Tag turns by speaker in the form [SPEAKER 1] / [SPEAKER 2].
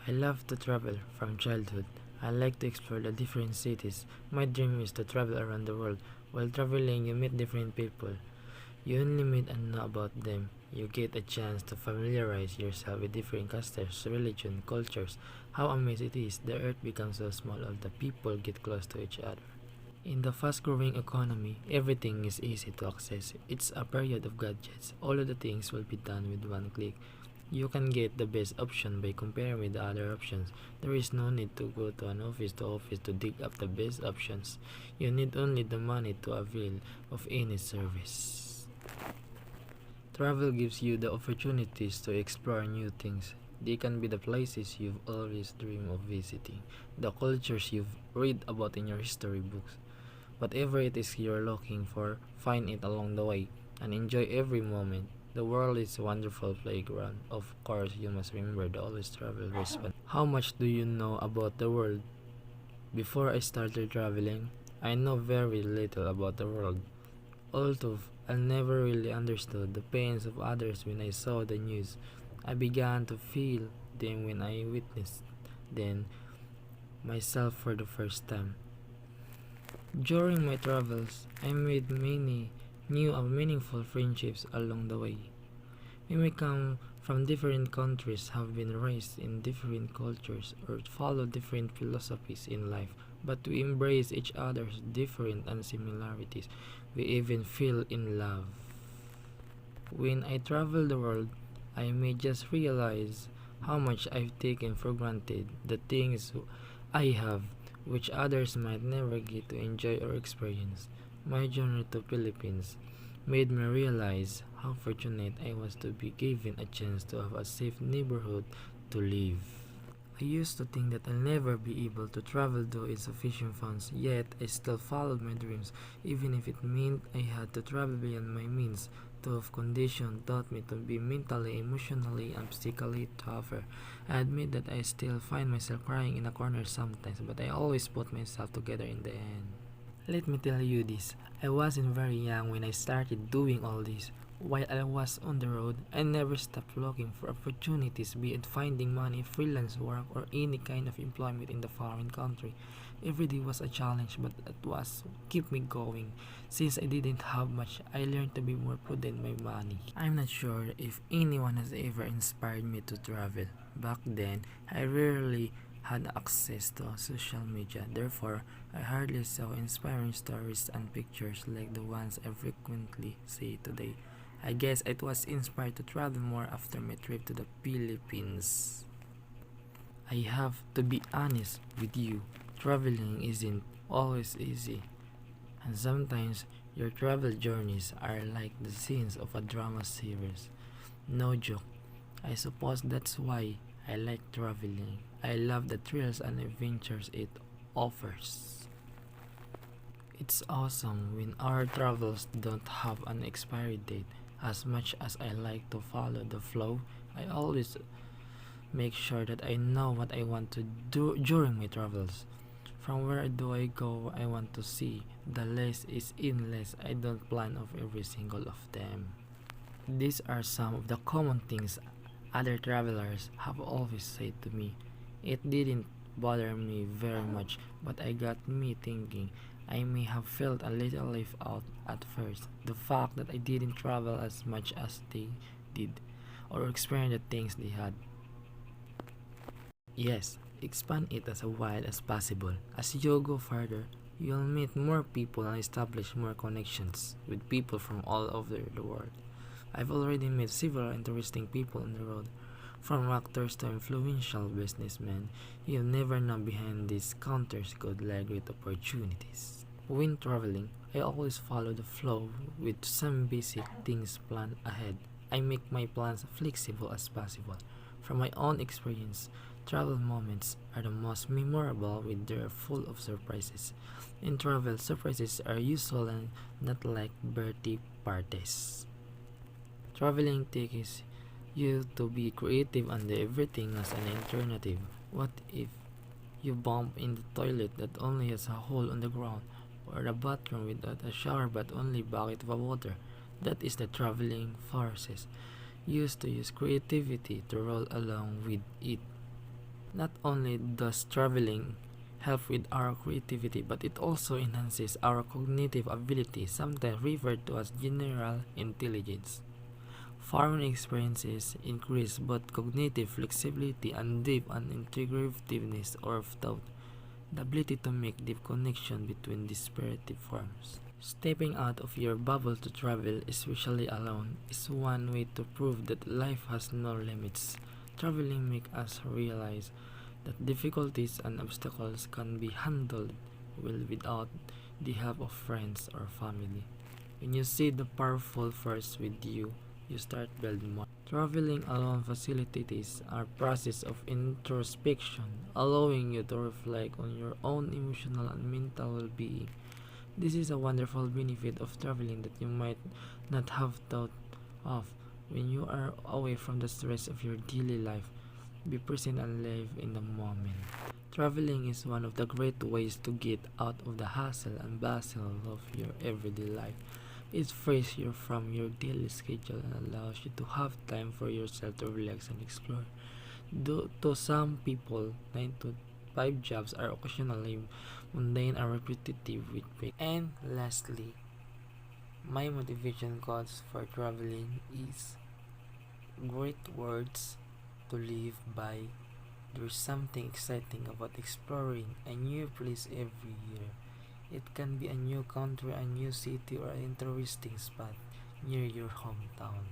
[SPEAKER 1] I love to travel from childhood. I like to explore the different cities. My dream is to travel around the world. While traveling, you meet different people. You only meet and know about them. You get a chance to familiarize yourself with different customs, religion, cultures. How amazing it is, the earth becomes so small all the people get close to each other. In the fast-growing economy, everything is easy to access. It's a period of gadgets. All of the things will be done with one click. You can get the best option by comparing with the other options. There is no need to go to an office to office to dig up the best options. You need only the money to avail of any service. Travel gives you the opportunities to explore new things. They can be the places you've always dreamed of visiting, the cultures you've read about in your history books. Whatever it is you're looking for, find it along the way and enjoy every moment. The world is a wonderful playground. Of course, you must remember to always travel responsibly. How much do you know about the world? Before I started traveling, I know very little about the world. Although I never really understood the pains of others when I saw the news, I began to feel them when I witnessed them myself for the first time. During my travels, I made many new and meaningful friendships along the way. We may come from different countries, have been raised in different cultures, or follow different philosophies in life, but we embrace each other's different and similarities. We even feel in love. When I travel the world, I may just realize how much I've taken for granted the things I have, which others might never get to enjoy or experience. My journey to Philippines made me realize how fortunate I was to be given a chance to have a safe neighborhood to live. I used to think that I'll never be able to travel due to insufficient funds, yet I still followed my dreams, even if it meant I had to travel beyond my means. Tough condition taught me to be mentally, emotionally, and physically tougher. I admit that I still find myself crying in a corner sometimes, but I always put myself together in the end. Let me tell you this, I wasn't very young when I started doing all this. While I was on the road, I never stopped looking for opportunities, be it finding money, freelance work, or any kind of employment in the foreign country. Every day was a challenge, but it was keep me going. Since I didn't have much, I learned to be more prudent with my money. I'm not sure if anyone has ever inspired me to travel. Back then, I rarely had access to social media. Therefore, I hardly saw inspiring stories and pictures like the ones I frequently see today. I guess I was inspired to travel more after my trip to the Philippines. I have to be honest with you, traveling isn't always easy, and sometimes your travel journeys are like the scenes of a drama series. No joke. I suppose that's why I like traveling. I love the thrills and adventures it offers. It's awesome when our travels don't have an expiry date. As much as I like to follow the flow, I always make sure that I know what I want to do during my travels. From where do I go, I want to see. The list is endless. I don't plan of every single of them. These are some of the common things other travelers have always said to me. It didn't bother me very much, but I got me thinking. I may have felt a little left out at first. The fact that I didn't travel as much as they did, or experience the things they had. Yes, expand it as wide as possible. As you go further, you'll meet more people and establish more connections with people from all over the world. I've already met several interesting people on the road, from actors to influential businessmen. You'll never know behind these counters could lie great opportunities. When traveling, I always follow the flow with some basic things planned ahead. I make my plans flexible as possible. From my own experience, travel moments are the most memorable when they're full of surprises. In travel, surprises are usual and not like birthday parties. Traveling teaches you to be creative and everything as an alternative. What if you bump in the toilet that only has a hole on the ground, or the bathroom without a shower but only bucket of water? That is the traveling forces used to use creativity to roll along with it. Not only does traveling help with our creativity, but it also enhances our cognitive ability, sometimes referred to as general intelligence. Foreign experiences increase both cognitive flexibility and deep and integrativeness of thought, the ability to make deep connection between disparate forms. Stepping out of your bubble to travel, especially alone, is one way to prove that life has no limits. Traveling makes us realize that difficulties and obstacles can be handled well without the help of friends or family. When you see the powerful force with you, you start building more. Traveling alone facilitates a process of introspection, allowing you to reflect on your own emotional and mental well-being. This is a wonderful benefit of traveling that you might not have thought of when you are away from the stress of your daily life. Be present and live in the moment. Traveling is one of the great ways to get out of the hustle and bustle of your everyday life. It frees you from your daily schedule and allows you to have time for yourself to relax and explore. To some people, 9 to 5 jobs are occasionally mundane and repetitive with pay. And lastly, my motivation calls for traveling is great words to live by. There's something exciting about exploring a new place every year. It can be a new country, a new city, or an interesting spot near your hometown.